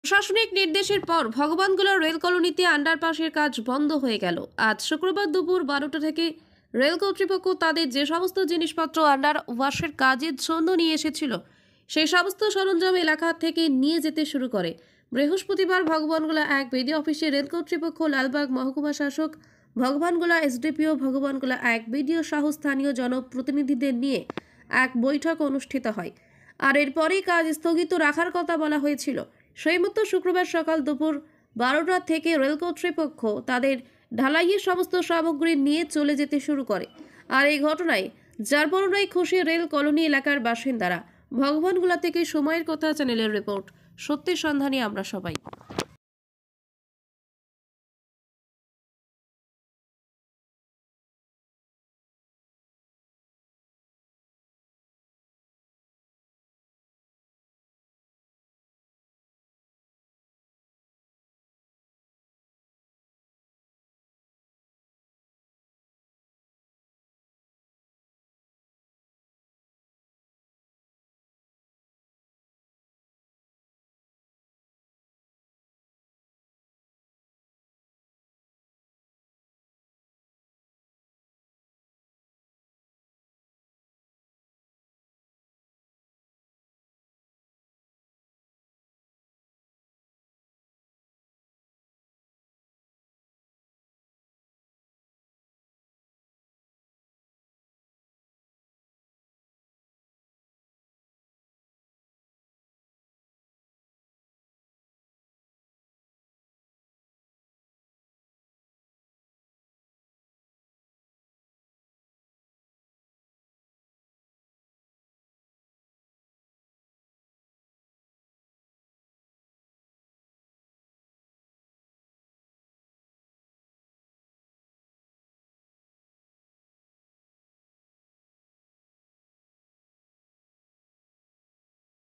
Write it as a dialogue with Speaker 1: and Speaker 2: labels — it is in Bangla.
Speaker 1: প্রশাসনিক নির্দেশের পর ভগবানগোলা রেল কলোনিতে আন্ডারপাসের কাজ বন্ধ হয়ে গেল। আজ শুক্রবার দুপুর 12টা থেকে রেল কর্তৃপক্ষ তাদের যে সমস্ত জিনিসপত্র আন্ডারওয়াশের কাজের জন্য নিয়ে এসেছিল সেই সমস্ত সরঞ্জাম এলাকা থেকে নিয়ে যেতে শুরু করে। বৃহস্পতিবার ভগবানগোলা এক বিডিও অফিসে রেল কর্তৃপক্ষ, লালবাগ মহকুমা শাসক, ভগবানগোলা এসডিপিও, ভগবানগোলা এক বিডিও সহ স্থানীয় জনপ্রতিনিধিদের নিয়ে এক বৈঠক অনুষ্ঠিত হয়। আর এরপরেই কাজ স্থগিত রাখার কথা বলা হয়েছিল। সেই মতো শুক্রবার সকাল দুপুর 12টা থেকে রেল কর্তৃপক্ষ তাদের ঢালাইয়ের সমস্ত সামগ্রী নিয়ে চলে যেতে শুরু করে। আর এই ঘটনায় যার বর্ণনায় খুশি রেল কলোনি এলাকার বাসিন্দারা। ভগবানগোলা থেকে সময়ের কথা চ্যানেলের রিপোর্ট। সত্যের সন্ধানে আমরা সবাই।